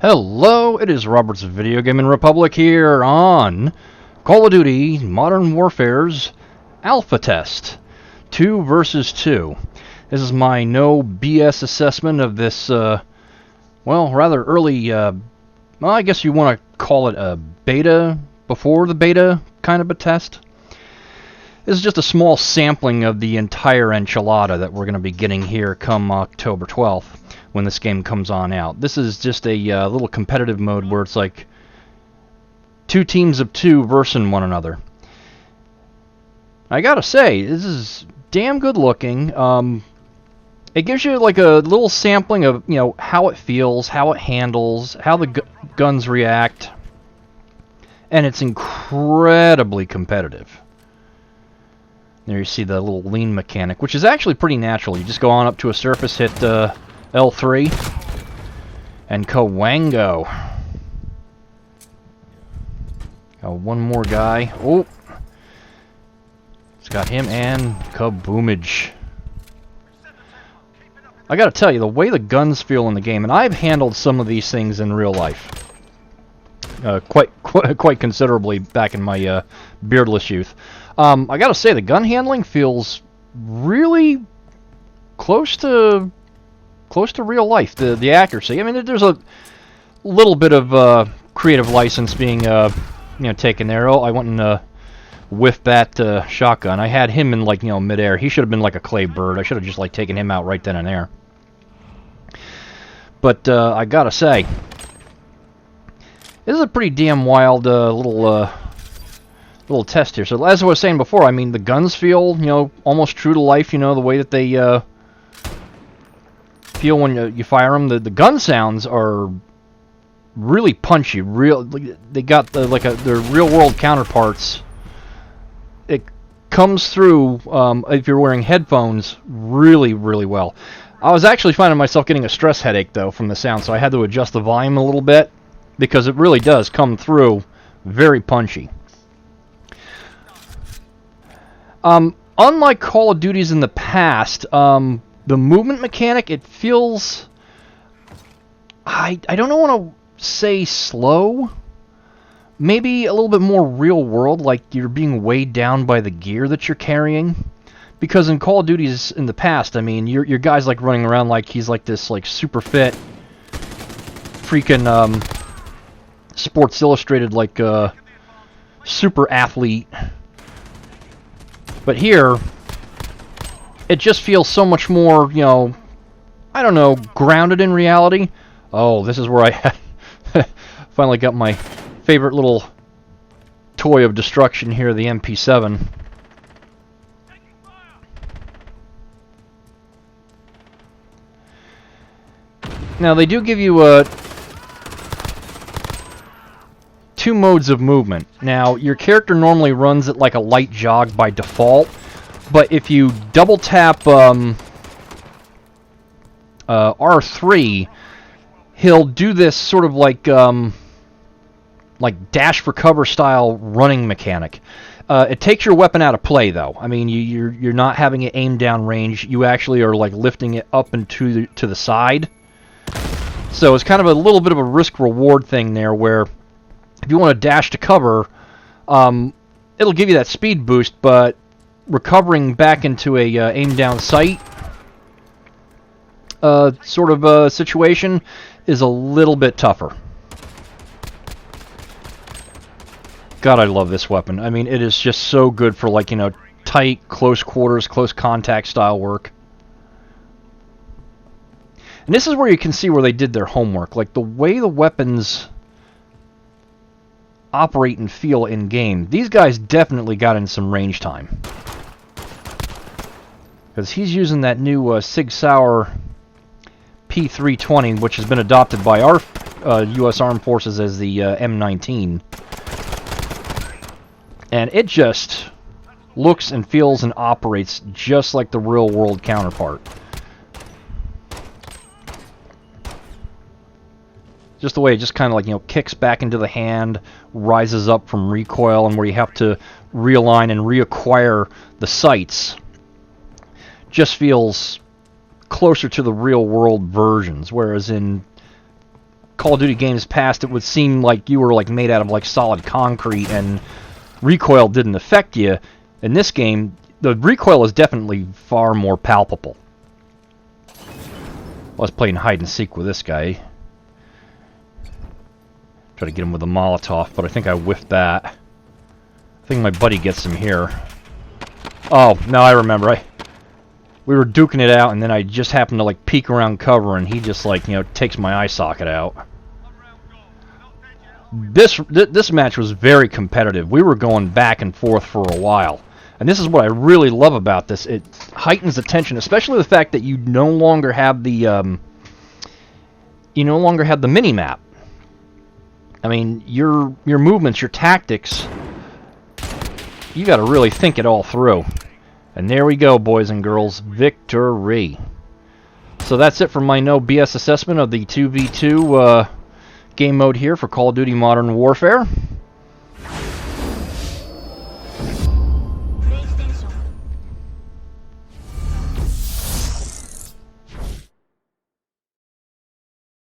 Hello, it is Robert's Video Gaming Republic here on Call of Duty Modern Warfare's Alpha Test 2 versus 2. This is my no BS assessment of this, rather early, I guess you want to call it a beta, before the beta kind of a test. This is just a small sampling of the entire enchilada that we're going to be getting here come October 12th. When this game comes on out. This is just a little competitive mode where it's like 2 teams of 2 versing one another. I gotta say, this is damn good looking. It gives you like a little sampling of, you know, how it feels, how it handles, how the guns react, and it's incredibly competitive. There you see the little lean mechanic, which is actually pretty natural. You just go on up to a surface, hit L3 and Kawango. Got one more guy. Oh, it's got him and kaboomage. I gotta tell you, the way the guns feel in the game, and I've handled some of these things in real life, quite considerably back in my beardless youth. I gotta say, the gun handling feels really close to real life, the accuracy. I mean, there's a little bit of creative license being taken there. Oh, I went and whiffed that shotgun. I had him in like midair. He should have been like a clay bird. I should have just like taken him out right then and there. But I gotta say, this is a pretty damn wild little test here. So as I was saying before, I mean the guns feel almost true to life. The way that they feel when you fire them. The gun sounds are really punchy. They got their real world counterparts. It comes through if you're wearing headphones really well. I was actually finding myself getting a stress headache though from the sound, so I had to adjust the volume a little bit because it really does come through very punchy. Unlike Call of Duties in the past, the movement mechanic, it feels, I don't want to say slow, maybe a little bit more real world, like you're being weighed down by the gear that you're carrying. Because in Call of Duties in the past, I mean, your guy's like running around like he's like this like super fit, freaking Sports Illustrated like super athlete. But here, it just feels so much more, I don't know, grounded in reality. Oh, this is where I finally got my favorite little toy of destruction here, the MP7. Now, they do give you 2 modes of movement. Now, your character normally runs at like a light jog by default. But if you double tap R3, he'll do this sort of like dash for cover style running mechanic. It takes your weapon out of play though. I mean, you're not having it aimed down range. You actually are like lifting it up and to the side. So it's kind of a little bit of a risk reward thing there, where if you want to dash to cover, it'll give you that speed boost, but recovering back into a aim down sight sort of a situation is a little bit tougher. God, I love this weapon. I mean, it is just so good for like, tight, close quarters, close contact style work. And this is where you can see where they did their homework. Like the way the weapons operate and feel in game. These guys definitely got in some range time. Because he's using that new Sig Sauer P320, which has been adopted by our U.S. Armed Forces as the M19. And it just looks and feels and operates just like the real-world counterpart. Just the way it just kind of like, kicks back into the hand, rises up from recoil, and where you have to realign and reacquire the sights. Just feels closer to the real world versions, whereas in Call of Duty games past, it would seem like you were like made out of like solid concrete and recoil didn't affect you. In this game, the recoil is definitely far more palpable. I was playing hide and seek with this guy. Try to get him with a Molotov, but I think I whiffed that. I think my buddy gets him here. Oh, now I remember. We were duking it out, and then I just happened to like peek around cover, and he just like, you know, takes my eye socket out. This match was very competitive. We were going back and forth for a while. And this is what I really love about this. It heightens the tension, especially the fact that you no longer have the mini-map. I mean, your movements, your tactics, you got to really think it all through. And there we go, boys and girls, victory. So that's it for my no BS assessment of the 2v2 game mode here for Call of Duty Modern Warfare.